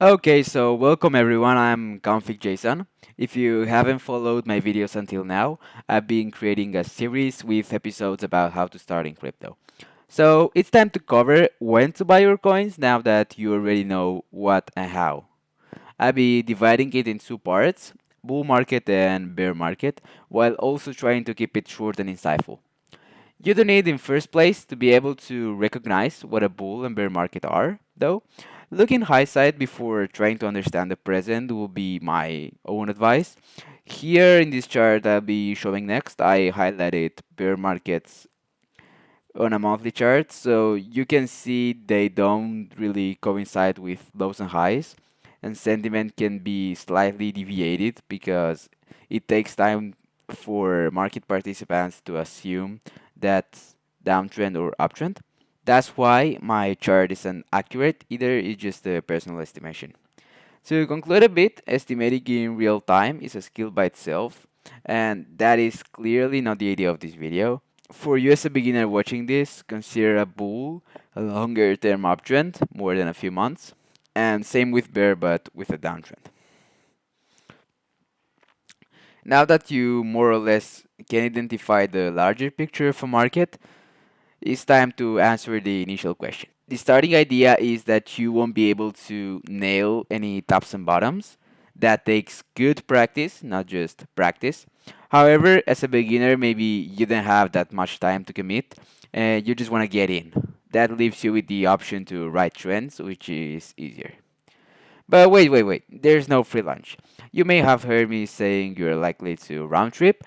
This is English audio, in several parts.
Okay, so welcome everyone. I'm Config Jason. If you haven't followed my videos until now, I've been creating a series with episodes about how to start in crypto. So it's time to cover when to buy your coins now that you already know what and how. I'll be dividing it in two parts, bull market and bear market, while also trying to keep it short and insightful. You don't need in first place to be able to recognize what a bull and bear market are, though. Looking hindsight before trying to understand the present will be my own advice. Here in this chart I'll be showing next, I highlighted bear markets on a monthly chart, so you can see they don't really coincide with lows and highs, and sentiment can be slightly deviated because it takes time for market participants to assume that downtrend or uptrend. That's why my chart isn't accurate either, it's just a personal estimation. To conclude a bit, estimating in real time is a skill by itself, and that is clearly not the idea of this video. For you as a beginner watching this, consider a bull a longer term uptrend, more than a few months, and same with bear but with a downtrend. Now that you more or less can identify the larger picture of a market, it's time to answer the initial question. The starting idea is that you won't be able to nail any tops and bottoms. That takes good practice, not just practice. However, as a beginner, maybe you don't have that much time to commit and you just want to get in. That leaves you with the option to ride trends, which is easier. But wait. There's no free lunch. You may have heard me saying you're likely to round trip,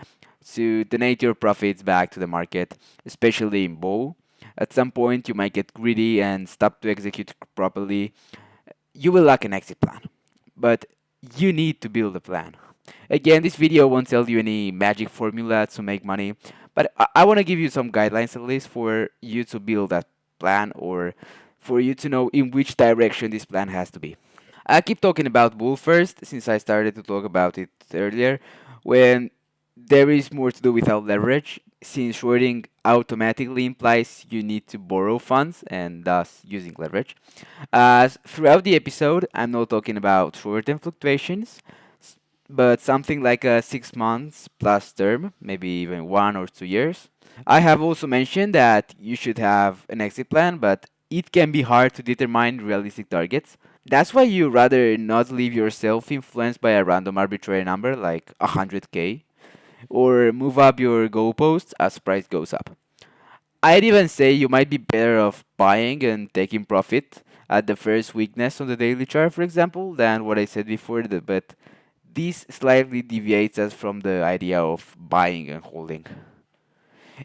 to donate your profits back to the market, especially in bull. At some point, you might get greedy and stop to execute properly. You will lack an exit plan, but you need to build a plan. Again, this video won't tell you any magic formula to make money, but I want to give you some guidelines at least for you to build that plan or for you to know in which direction this plan has to be. I keep talking about bull first since I started to talk about it earlier. When there is more to do without leverage, since shorting automatically implies you need to borrow funds and thus using leverage. As throughout the episode, I'm not talking about short-term fluctuations, but something like a 6 months plus term, maybe even 1 or 2 years. I have also mentioned that you should have an exit plan, but it can be hard to determine realistic targets. That's why you rather not leave yourself influenced by a random arbitrary number like 100k or move up your goalposts as price goes up. I'd even say you might be better off buying and taking profit at the first weakness on the daily chart, for example, than what I said before, but this slightly deviates us from the idea of buying and holding.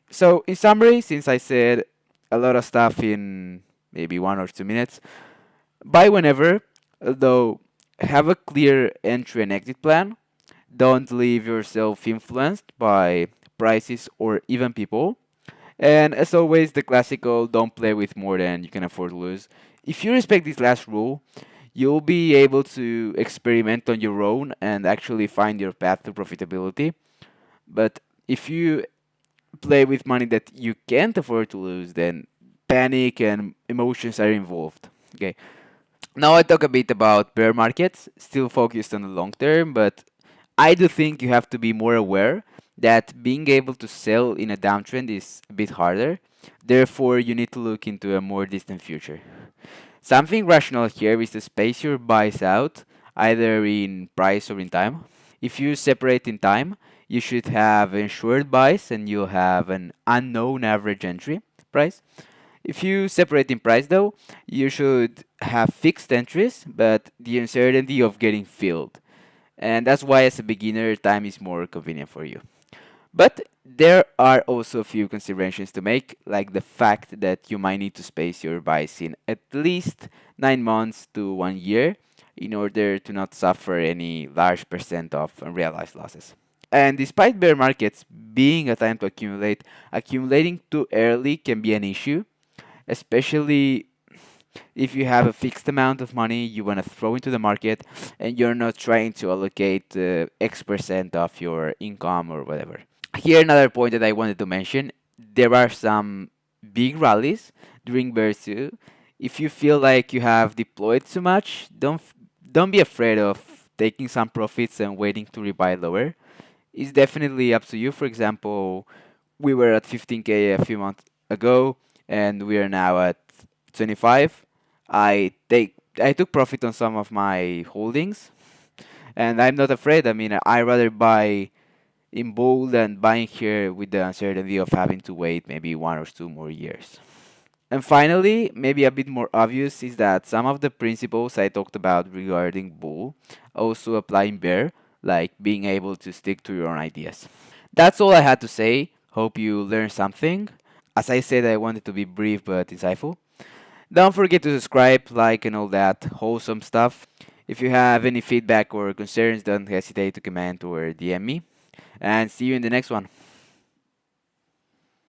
So, in summary, since I said a lot of stuff in maybe 1 or 2 minutes, buy whenever, although have a clear entry and exit plan. Don't leave yourself influenced by prices or even people. And as always, the classical don't play with more than you can afford to lose. If you respect this last rule, you'll be able to experiment on your own and actually find your path to profitability. But if you play with money that you can't afford to lose, then panic and emotions are involved. Okay. Now I talk a bit about bear markets, still focused on the long term, but I do think you have to be more aware that being able to sell in a downtrend is a bit harder. Therefore, you need to look into a more distant future. Something rational here is to space your buys out, either in price or in time. If you separate in time, you should have insured buys and you'll have an unknown average entry price. If you separate in price though, you should have fixed entries, but the uncertainty of getting filled. And that's why as a beginner, time is more convenient for you. But there are also a few considerations to make, like the fact that you might need to space your buys in at least 9 months to 1 year in order to not suffer any large percent of unrealized losses. And despite bear markets being a time to accumulate, accumulating too early can be an issue, especially if you have a fixed amount of money you want to throw into the market and you're not trying to allocate X% of your income or whatever. Here, another point that I wanted to mention, there are some big rallies during bear 2. If you feel like you have deployed too much, don't be afraid of taking some profits and waiting to rebuy lower. It's definitely up to you. For example, we were at 15K a few months ago, and we are now at 25. I took profit on some of my holdings, and I'm not afraid. I mean, I rather buy in bull than buying here with the uncertainty of having to wait maybe 1 or 2 more years. And finally, maybe a bit more obvious is that some of the principles I talked about regarding bull also apply in bear, like being able to stick to your own ideas. That's all I had to say. Hope you learned something. As I said, I wanted to be brief but insightful. Don't forget to subscribe, like, and all that wholesome stuff. If you have any feedback or concerns, don't hesitate to comment or DM me. And see you in the next one.